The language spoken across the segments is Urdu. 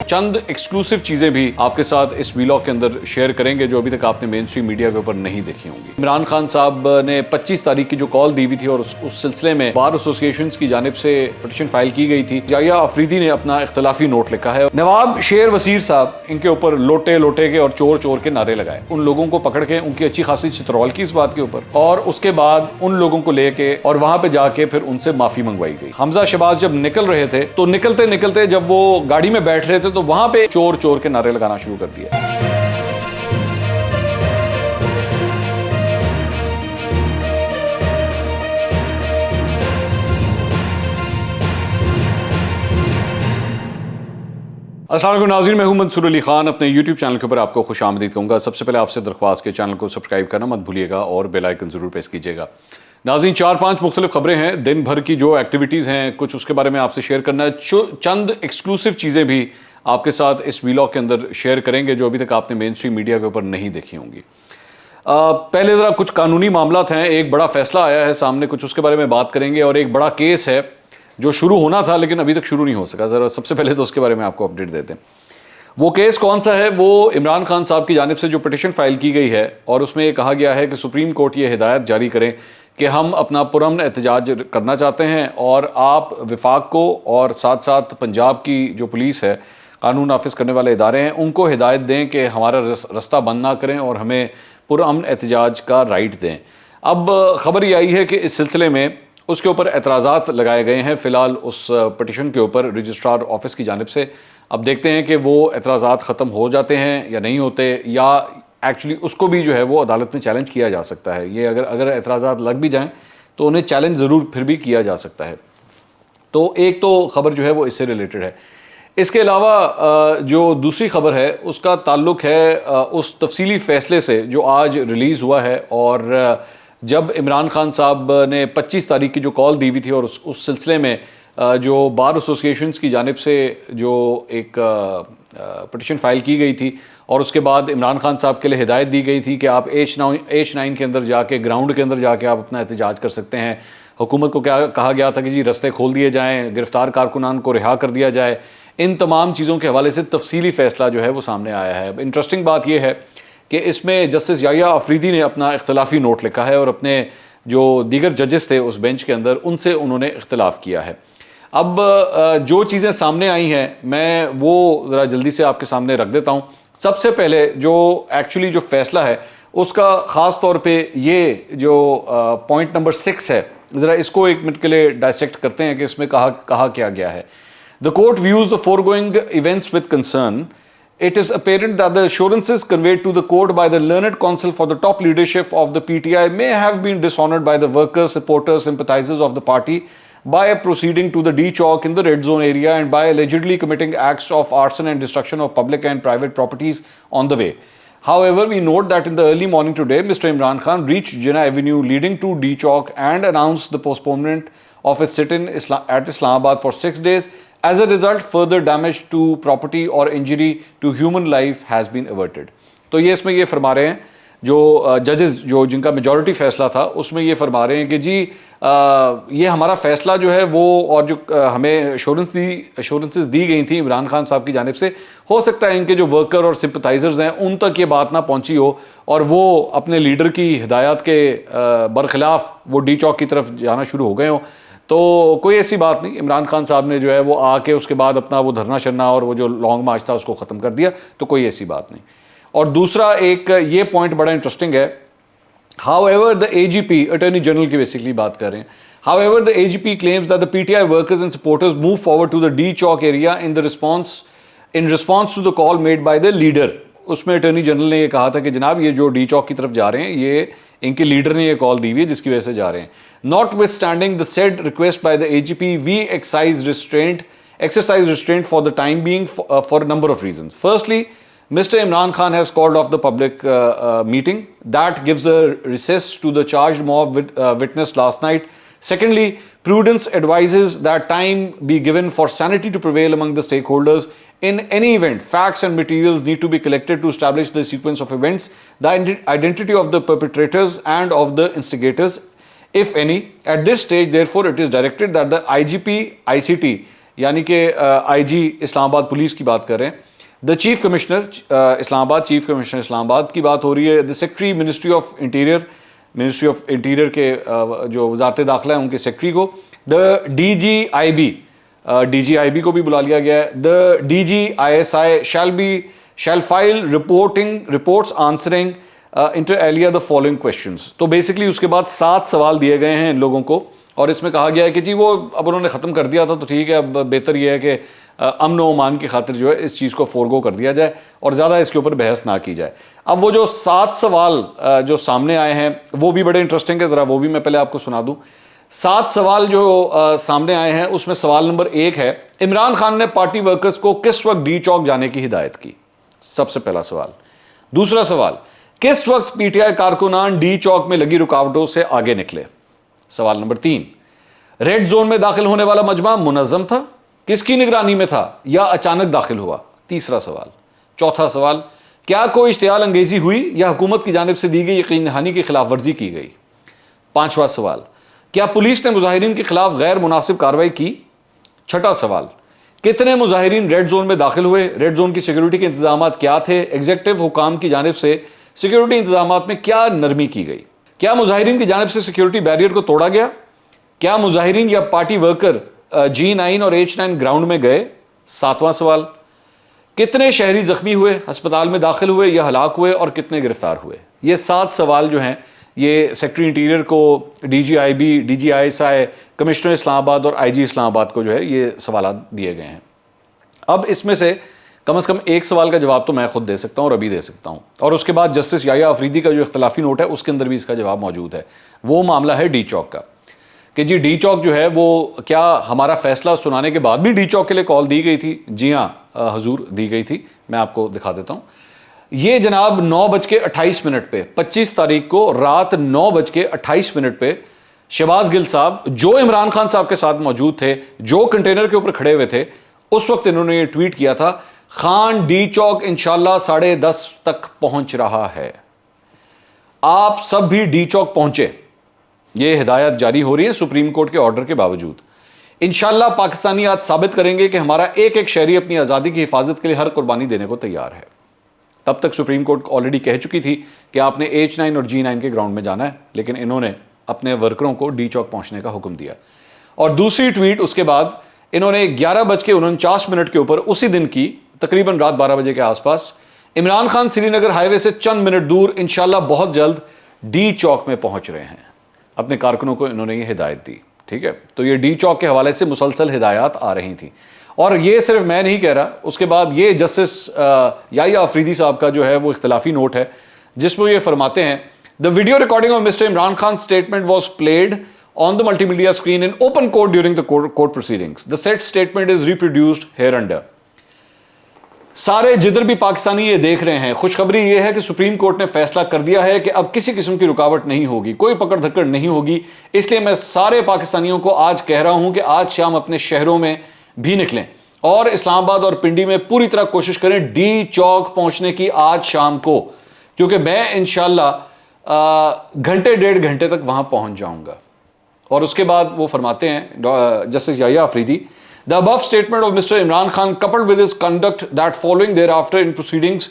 چند ایکسکلوسیو چیزیں بھی آپ کے ساتھ اس ویلاگ کے اندر شیئر کریں گے جو ابھی تک آپ نے مین اسٹریم میڈیا کے اوپر نہیں دیکھی ہوں گی۔ عمران خان صاحب نے 25 تاریخ کی جو کال دی ہوئی تھی اور اس سلسلے میں بار ایسوسیشنز کی جانب سے پٹیشن فائل کی گئی تھی، یحییٰ آفریدی نے اپنا اختلافی نوٹ لکھا ہے۔ نواب شیر وزیر صاحب ان کے اوپر لوٹے کے اور چور کے نعرے لگائے، ان لوگوں کو پکڑ کے ان کی اچھی خاصی چترول کی اس بات کے اوپر، اور اس کے بعد ان لوگوں کو لے کے اور وہاں پہ جا کے پھر ان سے معافی منگوائی گئی۔ حمزہ شہباز جب نکل رہے تھے تو نکلتے جب وہ گاڑی میں بیٹھ رہے تھے تو وہاں پہ چور کے نعرے لگانا شروع کر دیا۔ السلام علیکم ناظرین، میں ہوں منصور علی خان، اپنے یوٹیوب چینل کے اوپر آپ کو خوش آمدید کہوں گا۔ سب سے پہلے آپ سے درخواست کے چینل کو سبسکرائب کرنا مت بھولیے گا اور بیل آئیکن ضرور پریس کیجیے گا۔ ناظرین، 4-5 مختلف خبریں ہیں، دن بھر کی جو ایکٹیویٹیز ہیں کچھ اس کے بارے میں آپ سے شیئر کرنا ہے، چند ایکسکلوسیو چیزیں بھی آپ کے ساتھ اس ویلاگ کے اندر شیئر کریں گے جو ابھی تک آپ نے مین اسٹریم میڈیا کے اوپر نہیں دیکھی ہوں گی۔ پہلے ذرا کچھ قانونی معاملات ہیں، ایک بڑا فیصلہ آیا ہے سامنے، کچھ اس کے بارے میں بات کریں گے، اور ایک بڑا کیس ہے جو شروع ہونا تھا لیکن ابھی تک شروع نہیں ہو سکا۔ ذرا سب سے پہلے تو اس کے بارے میں آپ کو اپڈیٹ دیتے ہیں۔ وہ کیس کون سا ہے؟ وہ عمران خان صاحب کی جانب سے جو پٹیشن فائل کی گئی ہے اور اس میں یہ کہا گیا ہے کہ سپریم کورٹ یہ ہدایت جاری کریں کہ ہم اپنا پرامن احتجاج کرنا چاہتے ہیں، اور آپ وفاق کو اور ساتھ ساتھ پنجاب کی جو پولیس ہے، قانون نافذ کرنے والے ادارے ہیں، ان کو ہدایت دیں کہ ہمارا رستہ بند نہ کریں اور ہمیں پرامن احتجاج کا رائٹ دیں۔ اب خبر یہ آئی ہے کہ اس سلسلے میں اس کے اوپر اعتراضات لگائے گئے ہیں فی الحال اس پٹیشن کے اوپر رجسٹرار آفس کی جانب سے۔ اب دیکھتے ہیں کہ وہ اعتراضات ختم ہو جاتے ہیں یا نہیں ہوتے، یا ایکچولی اس کو بھی جو ہے وہ عدالت میں چیلنج کیا جا سکتا ہے۔ یہ اگر اعتراضات لگ بھی جائیں تو انہیں چیلنج ضرور پھر بھی کیا جا سکتا ہے۔ تو ایک تو خبر جو ہے وہ اس سے ریلیٹڈ ہے۔ اس کے علاوہ جو دوسری خبر ہے اس کا تعلق ہے اس تفصیلی فیصلے سے جو آج ریلیز ہوا ہے، اور جب عمران خان صاحب نے 25 تاریخ کی جو کال دی ہوئی تھی اور اس سلسلے میں جو بار ایسوسیشنز کی جانب سے جو ایک پٹیشن فائل کی گئی تھی، اور اس کے بعد عمران خان صاحب کے لیے ہدایت دی گئی تھی کہ آپ H9 کے اندر جا کے، گراؤنڈ کے اندر جا کے آپ اپنا احتجاج کر سکتے ہیں۔ حکومت کو کیا کہا گیا تھا کہ جی رستے کھول دیے جائیں، گرفتار کارکنان کو رہا کر دیا جائے۔ ان تمام چیزوں کے حوالے سے تفصیلی فیصلہ جو ہے وہ سامنے آیا ہے۔ انٹرسٹنگ بات یہ ہے کہ اس میں جسٹس یحییٰ آفریدی نے اپنا اختلافی نوٹ لکھا ہے، اور اپنے جو دیگر ججز تھے اس بینچ کے اندر ان سے انہوں نے اختلاف کیا ہے۔ اب جو چیزیں سامنے آئی ہیں میں وہ ذرا جلدی سے آپ کے سامنے رکھ دیتا ہوں۔ سب سے پہلے جو ایکچولی جو فیصلہ ہے اس کا خاص طور پہ یہ جو پوائنٹ نمبر 6 ہے، ذرا اس کو ایک منٹ کے لیے ڈائسیکٹ کرتے ہیں کہ اس میں کہا کیا گیا ہے۔ The court views the foregoing events with concern. It is apparent that the assurances conveyed to the court by the learned counsel for the top leadership of the PTI may have been dishonored by the workers, supporters, sympathizers of the party by proceeding to the D Chowk in the red zone area and by allegedly committing acts of arson and destruction of public and private properties on the way. However, we note that in the early morning today, Mr. Imran Khan reached Jinnah Avenue leading to D Chowk and announced the postponement of his sit-in at Islamabad for 6 days. As a result, further damage to property or injury to human life has been averted. تو یہ اس میں یہ فرما رہے ہیں جو ججز جو جن کا میجورٹی فیصلہ تھا اس میں یہ فرما رہے ہیں کہ جی یہ ہمارا فیصلہ جو ہے وہ، اور جو ہمیں ایشورنسز دی گئی تھیں عمران خان صاحب کی جانب سے، ہو سکتا ہے ان کے جو ورکر اور سمپتھائزرز ہیں ان تک یہ بات نہ پہنچی ہو اور وہ اپنے لیڈر کی ہدایات کے برخلاف وہ ڈی چوک کی طرف جانا شروع ہو گئے ہوں۔ تو کوئی ایسی بات نہیں، عمران خان صاحب نے جو ہے وہ آ کے اس کے بعد اپنا وہ دھرنا شرنا اور وہ جو لانگ مارچ تھا اس کو ختم کر دیا، تو کوئی ایسی بات نہیں۔ اور دوسرا ایک یہ پوائنٹ بڑا انٹرسٹنگ ہے، however the AGP attorney general کی بیسکلی بات کر رہے ہیں، however the AGP claims that the PTI workers and supporters moved forward to the D Chowk area in response to the call made by the leader۔ اس میں اٹارنی جنرل نے یہ کہا تھا کہ جناب یہ جو ڈی چوک کی طرف جا رہے ہیں یہ ان کے لیڈر نے یہ کال دی ہوئی ہے جس کی وجہ سے جا رہے ہیں۔ Notwithstanding the said request by the AGP, we exercise restraint for the time being for a number of reasons. Firstly, Mr. Imran Khan has called off the public meeting that gives a recess to the charged mob witnessed last night. Secondly, prudence advises that time be given for sanity to prevail among the stakeholders. In any event, facts and materials need to be collected to establish the sequence of events, the identity of the perpetrators and of the instigators, if any. At this stage, therefore, it is directed that the IGP ICT یعنی کہ آئی جی اسلام آباد پولیس کی بات کر رہے ہیں، دا چیف کمشنر اسلام آباد، چیف کمشنر اسلام آباد کی بات ہو رہی ہے، دا سیکرٹری منسٹری آف انٹیریئر کے جو وزارت داخلہ ہے ان کے سیکرٹری کو، دا ڈی جی آئی بی کو بھی بلا لیا گیا ہے، the D G I S I shall file reports answering inter alia the following questions. تو بیسکلی اس کے بعد 7 سوال دیے گئے ہیں ان لوگوں کو، اور اس میں کہا گیا ہے کہ جی وہ اب انہوں نے ختم کر دیا تھا تو ٹھیک ہے، اب بہتر یہ ہے کہ امن و امان کی خاطر جو ہے اس چیز کو فورگو کر دیا جائے اور زیادہ اس کے اوپر بحث نہ کی جائے. اب وہ جو 7 سوال جو سامنے آئے ہیں وہ بھی بڑے انٹرسٹنگ ہے، ذرا وہ بھی میں پہلے آپ کو سنا دوں. 7 سوال جو سامنے آئے ہیں اس میں سوال نمبر 1 ہے، عمران خان نے پارٹی ورکرز کو کس وقت ڈی چوک جانے کی ہدایت کی؟ سب سے پہلا سوال. دوسرا سوال، کس وقت پی ٹی آئی کارکنان ڈی چوک میں لگی رکاوٹوں سے آگے نکلے؟ سوال نمبر 3، ریڈ زون میں داخل ہونے والا مجمع منظم تھا، کس کی نگرانی میں تھا یا اچانک داخل ہوا؟ تیسرا سوال. چوتھا سوال، کیا کوئی اشتعال انگیزی ہوئی یا حکومت کی جانب سے دی گئی یقین دہانی کی خلاف ورزی کی گئی؟ پانچواں سوال، کیا پولیس نے مظاہرین کے خلاف غیر مناسب کارروائی کی؟ چھٹا سوال، کتنے مظاہرین ریڈ زون میں داخل ہوئے؟ ریڈ زون کی سیکیورٹی کے انتظامات کیا تھے؟ ایگزیکٹو حکام کی جانب سے سیکیورٹی انتظامات میں کیا نرمی کی گئی؟ کیا مظاہرین کی جانب سے سیکیورٹی بیریئر کو توڑا گیا؟ کیا مظاہرین یا پارٹی ورکر G9 اور H9 گراؤنڈ میں گئے؟ ساتواں سوال، کتنے شہری زخمی ہوئے، ہسپتال میں داخل ہوئے یا ہلاک ہوئے اور کتنے گرفتار ہوئے؟ یہ 7 سوال جو ہیں یہ سیکرٹری انٹیریئر کو، D G I B, D G I S I, commissioner Islamabad اور آئی جی اسلام آباد کو جو ہے یہ سوالات دیے گئے ہیں. اب اس میں سے کم از کم ایک سوال کا جواب تو میں خود دے سکتا ہوں اور ابھی دے سکتا ہوں، اور اس کے بعد جسٹس یحییٰ آفریدی کا جو اختلافی نوٹ ہے اس کے اندر بھی اس کا جواب موجود ہے. وہ معاملہ ہے ڈی چوک کا کہ جی ڈی چوک جو ہے وہ کیا ہمارا فیصلہ سنانے کے بعد بھی ڈی چوک کے لیے کال دی گئی تھی؟ جی ہاں حضور دی گئی تھی. میں آپ کو دکھا دیتا ہوں. یہ جناب 9:28 پہ 25 تاریخ کو رات 9:28 پہ شہباز گل صاحب جو عمران خان صاحب کے ساتھ موجود تھے، جو کنٹینر کے اوپر کھڑے ہوئے تھے، اس وقت انہوں نے یہ ٹویٹ کیا تھا، خان ڈی چوک انشاءاللہ 10:30 تک پہنچ رہا ہے. آپ سب بھی ڈی چوک پہنچے. یہ ہدایت جاری ہو رہی ہے سپریم کورٹ کے آرڈر کے باوجود. انشاءاللہ پاکستانی آج ثابت کریں گے کہ ہمارا ایک ایک شہری اپنی آزادی کی حفاظت کے لیے ہر قربانی دینے کو تیار ہے. تب تک سپریم کورٹ آلریڈی کہہ چکی تھی کہ آپ نے H9 اور G9 کے گراؤنڈ میں جانا ہے، لیکن انہوں نے اپنے ورکروں کو ڈی چوک پہنچنے کا حکم دیا. اور دوسری ٹویٹ اس کے بعد انہوں نے 11:49 کے اوپر اسی دن کی تقریباً رات 12 بجے کے آس پاس، عمران خان سری نگر ہائی وے سے چند منٹ دور انشاءاللہ بہت جلد ڈی چوک میں پہنچ رہے ہیں. اپنے کارکنوں کو انہوں نے یہ ہدایت دی. ٹھیک ہے، تو یہ ڈی چوک کے حوالے سے مسلسل ہدایات آ رہی تھیں. اور یہ صرف میں نہیں کہہ رہا، اس کے بعد یہ جسٹس یحییٰ آفریدی صاحب کا جو ہے وہ اختلافی نوٹ ہے جس میں یہ فرماتے ہیں، The video recording of Mr. Imran Khan's statement was played on the multimedia screen in open court during the court proceedings. The said statement is reproduced hereunder. سارے جدھر بھی پاکستانی یہ دیکھ رہے ہیں، خوشخبری یہ ہے کہ سپریم کورٹ نے فیصلہ کر دیا ہے کہ اب کسی قسم کی رکاوٹ نہیں ہوگی، کوئی پکڑ دھکڑ نہیں ہوگی. اس لیے میں سارے پاکستانیوں کو آج کہہ رہا ہوں کہ آج شام اپنے شہروں میں بھی نکلیں اور اسلام آباد اور پنڈی میں پوری طرح کوشش کریں ڈی چوک پہنچنے کی آج شام کو، کیونکہ میں انشاءاللہ گھنٹے 1.5 گھنٹے تک وہاں پہنچ جاؤں گا. اور اس کے بعد وہ فرماتے ہیں justice Yahya Afridi, The above statement of Mr. Imran Khan coupled with his conduct that following thereafter in proceedings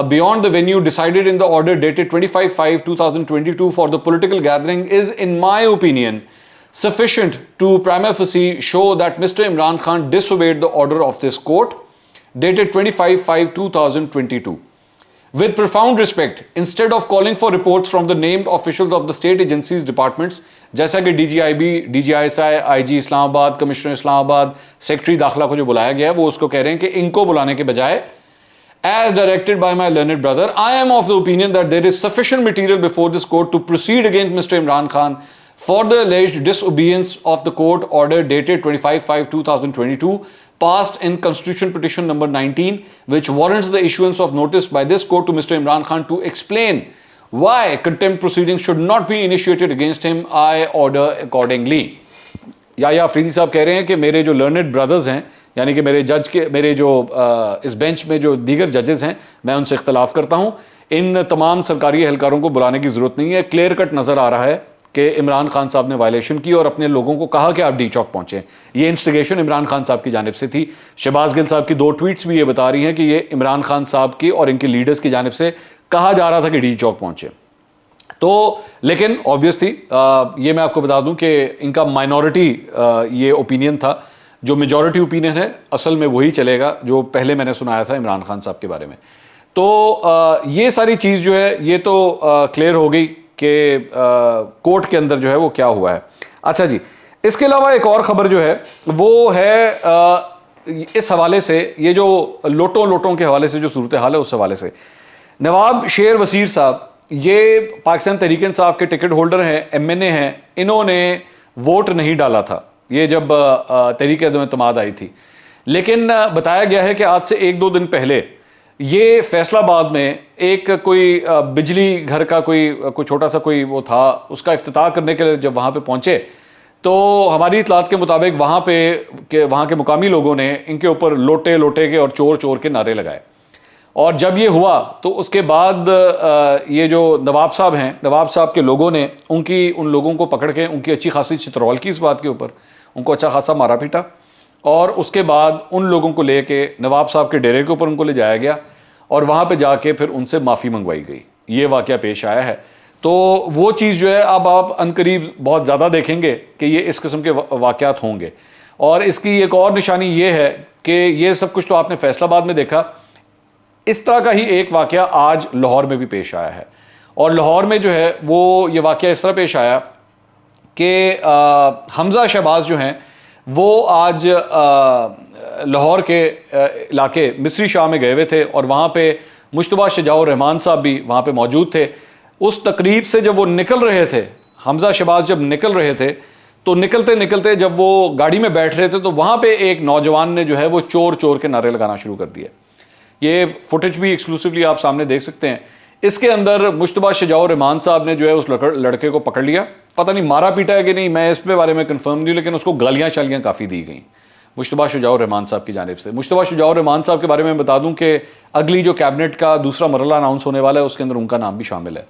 beyond the venue decided in the order dated 25/5/2022 for the political gathering is in my opinion sufficient to prima facie show that Mr. Imran Khan disobeyed the order of this court dated 25/5/2022. With profound respect, instead of calling for reports from the named officials of the state agencies departments, جیسا کہ D G I B, D G I S I, I G Islamabad, commissioner اسلام آباد، سیکرٹری داخلہ کو جو بلایا گیا ہے وہ اس کو کہہ رہے ہیں کہ ان کو بلانے کے بجائے as directed by my learned brother, I am of the opinion that there is sufficient material before this court to proceed against Mr. Imran Khan for the alleged disobedience of the court order dated 25/5/2022 passed in Constitution Petition number 19, which warrants the issuance of notice by this court to Mr. Imran Khan to explain why contempt proceedings should not be initiated against him. I order accordingly. یحییٰ آفریدی صاحب کہہ رہے ہیں کہ میرے جو لرنڈ برادرز ہیں، یعنی کہ میرے جو اس بینچ میں جو دیگر ججز ہیں، میں ان سے اختلاف کرتا ہوں. ان تمام سرکاری اہلکاروں کو بلانے کی ضرورت نہیں ہے. کلیئر کٹ نظر آ رہا ہے کہ عمران خان صاحب نے وائلیشن کی اور اپنے لوگوں کو کہا کہ آپ ڈی چوک پہنچیں. یہ انسٹیگیشن عمران خان صاحب کی جانب سے تھی. شہباز گل صاحب کی 2 ٹویٹس بھی یہ بتا رہی ہیں کہ یہ عمران خان صاحب کی اور ان کے لیڈرز کی جانب سے کہا جا رہا تھا کہ ڈی چوک پہنچے. تو لیکن آبویسلی یہ میں آپ کو بتا دوں کہ ان کا مائنورٹی یہ اوپینین تھا. جو میجورٹی اوپینین ہے اصل میں وہی چلے گا جو پہلے میں نے سنایا تھا عمران خان صاحب کے بارے میں. تو یہ ساری چیز جو ہے یہ تو کلیئر ہو گئی کہ کورٹ کے اندر جو ہے وہ کیا ہوا ہے. اچھا جی, اس کے علاوہ ایک اور خبر جو ہے وہ ہے اس حوالے سے, یہ جو لوٹوں کے حوالے سے جو صورتحال ہے اس حوالے سے, نواب شیر وزیر صاحب یہ پاکستان تحریک انصاف کے ٹکٹ ہولڈر ہیں, MNA ہیں, انہوں نے ووٹ نہیں ڈالا تھا یہ جب تحریک عدم اعتماد آئی تھی. لیکن بتایا گیا ہے کہ آج سے 1-2 دن پہلے یہ فیصل آباد میں ایک کوئی بجلی گھر کا کوئی چھوٹا سا کوئی وہ تھا, اس کا افتتاح کرنے کے لیے جب وہاں پہ پہنچے تو ہماری اطلاعات کے مطابق وہاں کے مقامی لوگوں نے ان کے اوپر لوٹے کے اور چور کے نعرے لگائے. اور جب یہ ہوا تو اس کے بعد یہ جو نواب صاحب ہیں, نواب صاحب کے لوگوں نے ان لوگوں کو پکڑ کے ان کی اچھی خاصی چترول کی اس بات کے اوپر, ان کو اچھا خاصا مارا پیٹا, اور اس کے بعد ان لوگوں کو لے کے نواب صاحب کے ڈیرے کے اوپر ان کو لے جایا گیا اور وہاں پہ جا کے پھر ان سے معافی منگوائی گئی. یہ واقعہ پیش آیا ہے. تو وہ چیز جو ہے اب آپ عنقریب بہت زیادہ دیکھیں گے کہ یہ اس قسم کے واقعات ہوں گے. اور اس کی ایک اور نشانی یہ ہے کہ یہ سب کچھ تو آپ نے فیصل آباد میں دیکھا, اس طرح کا ہی ایک واقعہ آج لاہور میں بھی پیش آیا ہے. اور لاہور میں جو ہے وہ یہ واقعہ اس طرح پیش آیا کہ حمزہ شہباز جو ہیں وہ آج لاہور کے علاقے مصری شاہ میں گئے ہوئے تھے اور وہاں پہ مجتبیٰ شجاع الرحمان صاحب بھی وہاں پہ موجود تھے. اس تقریب سے جب وہ نکل رہے تھے, حمزہ شہباز جب نکل رہے تھے تو نکلتے جب وہ گاڑی میں بیٹھ رہے تھے تو وہاں پہ ایک نوجوان نے جو ہے وہ چور کے نعرے لگانا شروع کر دیا. یہ فوٹیج بھی ایکسکلوسیولی آپ سامنے دیکھ سکتے ہیں. اس کے اندر مجتبیٰ شجاع الرحمان صاحب نے جو ہے اس لڑکے کو پکڑ لیا, پتہ نہیں مارا پیٹا ہے کہ نہیں, میں اس پہ بارے میں کنفرم نہیں ہوں, لیکن اس کو گالیاں چالیاں کافی دی گئیں مجتبیٰ شجاع الرحمان صاحب کی جانب سے. مجتبیٰ شجاع الرحمان صاحب کے بارے میں بتا دوں کہ اگلی جو کیبنٹ کا دوسرا مرحلہ اناؤنس ہونے والا ہے اس کے اندر ان کا نام بھی شامل ہے.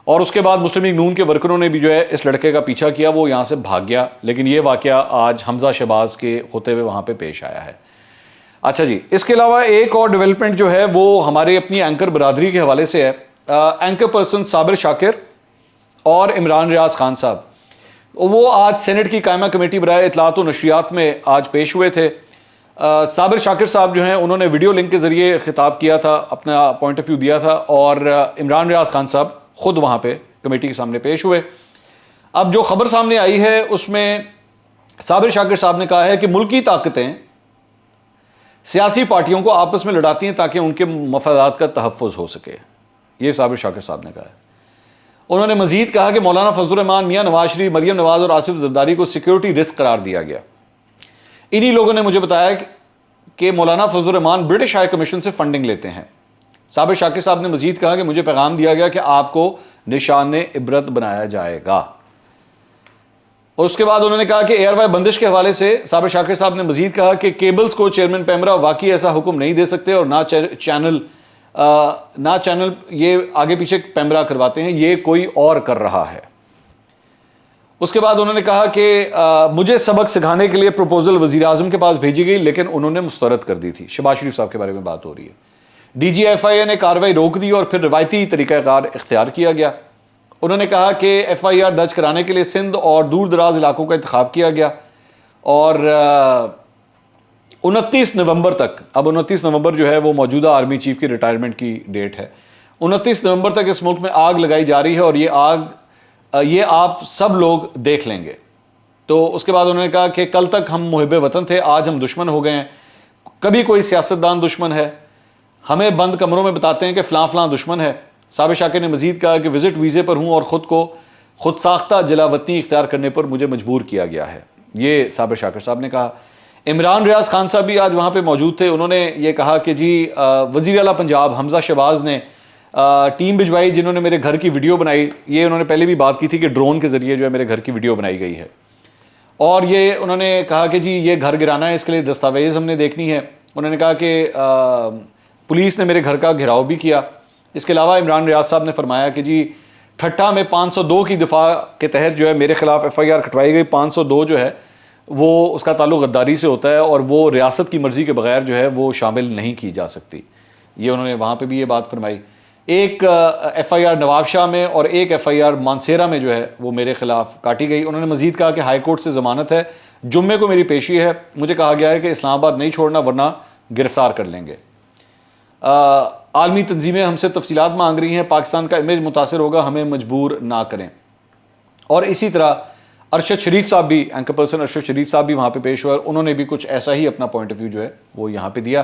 اور اس کے بعد مسلم لیگ نون کے ورکروں نے بھی جو ہے اس لڑکے کا پیچھا کیا, وہ یہاں سے بھاگ گیا. لیکن یہ واقعہ آج حمزہ شہباز کے ہوتے ہوئے وہاں پہ پیش آیا ہے. اچھا جی, اس کے علاوہ ایک اور ڈیولپمنٹ جو ہے وہ ہمارے اپنی اینکر برادری کے حوالے سے ہے. اینکر پرسن صابر شاکر اور عمران ریاض خان صاحب وہ آج سینٹ کی قائمہ کمیٹی برائے اطلاعات و نشریات میں آج پیش ہوئے تھے. صابر شاکر صاحب جو ہیں انہوں نے ویڈیو لنک کے ذریعے خطاب کیا تھا, اپنا پوائنٹ آف ویو دیا تھا, اور عمران ریاض خان صاحب خود وہاں پہ کمیٹی کے سامنے پیش ہوئے. اب جو خبر سامنے آئی ہے اس میں صابر شاکر صاحب نے کہا ہے کہ ملکی طاقتیں سیاسی پارٹیوں کو آپس میں لڑاتی ہیں تاکہ ان کے مفادات کا تحفظ ہو سکے. یہ صابر شاکر صاحب نے کہا ہے. انہوں نے مزید کہا کہ مولانا فضل الرحمان, میاں نواز شریف, مریم نواز اور آصف زرداری کو سیکیورٹی رسک قرار دیا گیا. انہی لوگوں نے مجھے بتایا کہ مولانا فضل الرحمان برٹش ہائی کمیشن سے فنڈنگ لیتے ہیں. صابر شاکر صاحب نے مزید کہا کہ مجھے پیغام دیا گیا کہ آپ کو نشان عبرت بنایا جائے گا. اور اس کے بعد انہوں نے کہا کہ ایئر وائی بندش کے حوالے سے صابر شاکر صاحب نے مزید کہا کہ کیبلز کو چیئرمین پیمرا واقعی ایسا حکم نہیں دے سکتے اور نہ چینل یہ آگے پیچھے پیمرا کرواتے ہیں, یہ کوئی اور کر رہا ہے. اس کے بعد انہوں نے کہا کہ مجھے سبق سکھانے کے لیے پروپوزل وزیر اعظم کے پاس بھیجی گئی لیکن انہوں نے مسترد کر دی تھی. شہباز شریف صاحب کے بارے میں بات ہو رہی ہے. ڈی جی ایف آئی اے نے کارروائی روک دی اور پھر روایتی طریقہ کار اختیار کیا گیا. انہوں نے کہا کہ ایف آئی آر درج کرانے کے لیے سندھ اور دور دراز علاقوں کا انتخاب کیا گیا اور 29 نومبر تک, اب 29 نومبر جو ہے وہ موجودہ آرمی چیف کی ریٹائرمنٹ کی ڈیٹ ہے, 29 نومبر تک اس ملک میں آگ لگائی جا رہی ہے اور یہ آپ سب لوگ دیکھ لیں گے. تو اس کے بعد انہوں نے کہا کہ کل تک ہم محب وطن تھے, آج ہم دشمن ہو گئے ہیں. کبھی کوئی سیاستدان دشمن ہے, ہمیں بند کمروں میں بتاتے ہیں کہ فلاں فلاں دشمن ہے. صابر شاکر نے مزید کہا کہ وزٹ ویزے پر ہوں اور خود ساختہ جلا وطنی اختیار کرنے پر مجھے مجبور کیا گیا ہے. یہ صابر شاکر صاحب نے کہا. عمران ریاض خان صاحب بھی آج وہاں پہ موجود تھے. انہوں نے یہ کہا کہ جی وزیر اعلیٰ پنجاب حمزہ شہباز نے ٹیم بھجوائی جنہوں نے میرے گھر کی ویڈیو بنائی. یہ انہوں نے پہلے بھی بات کی تھی کہ ڈرون کے ذریعے جو ہے میرے گھر کی ویڈیو بنائی گئی ہے, اور یہ انہوں نے کہا کہ جی یہ گھر گرانا ہے, اس کے لیے دستاویز ہم نے دیکھنی ہے. انہوں نے کہا کہ پولیس نے میرے گھر کا گھراؤ بھی کیا. اس کے علاوہ عمران ریاض صاحب نے فرمایا کہ جی ٹھٹا میں 502 کی دفاع کے تحت جو ہے میرے خلاف ایف آئی آر کٹوائی گئی. 502 جو ہے وہ اس کا تعلق غداری سے ہوتا ہے اور وہ ریاست کی مرضی کے بغیر جو ہے وہ شامل نہیں کی جا سکتی. یہ انہوں نے وہاں پہ بھی یہ بات فرمائی. ایک ایف آئی آر نواب شاہ میں اور ایک ایف آئی آر مانسیرا میں جو ہے وہ میرے خلاف کاٹی گئی. انہوں نے مزید کہا کہ ہائی کورٹ سے ضمانت ہے, جمعے کو میری پیشی ہے, مجھے کہا گیا ہے کہ اسلام آباد نہیں چھوڑنا ورنہ گرفتار کر لیں گے. عالمی تنظیمیں ہم سے تفصیلات مانگ رہی ہیں, پاکستان کا امیج متاثر ہوگا, ہمیں مجبور نہ کریں. اور اسی طرح ارشد شریف صاحب بھی, اینکر پرسن ارشد شریف صاحب بھی وہاں پہ پیش ہوئے اور انہوں نے بھی کچھ ایسا ہی اپنا پوائنٹ آف ویو جو ہے وہ یہاں پہ دیا.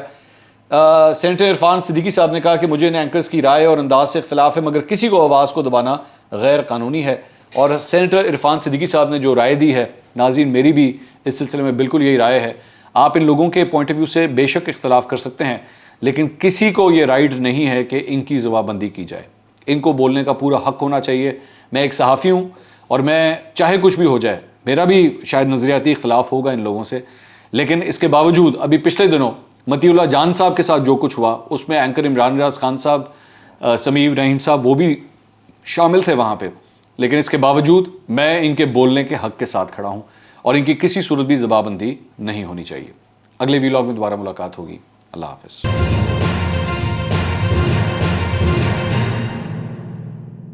سینیٹر عرفان صدیقی صاحب نے کہا کہ مجھے ان اینکرز کی رائے اور انداز سے اختلاف ہے مگر کسی کو آواز کو دبانا غیر قانونی ہے. اور سینیٹر عرفان صدیقی صاحب نے جو رائے دی ہے, ناظرین میری بھی اس سلسلے میں بالکل یہی رائے ہے. آپ ان لوگوں کے پوائنٹ آف ویو سے بے شک اختلاف کر سکتے ہیں لیکن کسی کو یہ رائٹ نہیں ہے کہ ان کی زبان بندی کی جائے. ان کو بولنے کا پورا حق ہونا چاہیے. میں ایک صحافی ہوں اور میں چاہے کچھ بھی ہو جائے, میرا بھی شاید نظریاتی اختلاف ہوگا ان لوگوں سے, لیکن اس کے باوجود ابھی پچھلے دنوں متی اللہ جان صاحب کے ساتھ جو کچھ ہوا اس میں اینکر عمران ریاض خان صاحب, سمیع رحیم صاحب وہ بھی شامل تھے وہاں پہ, لیکن اس کے باوجود میں ان کے بولنے کے حق کے ساتھ کھڑا ہوں اور ان کی کسی صورت بھی زبان بندی نہیں ہونی چاہیے. اگلے ویلاگ میں دوبارہ ملاقات ہوگی. اللہ حافظ.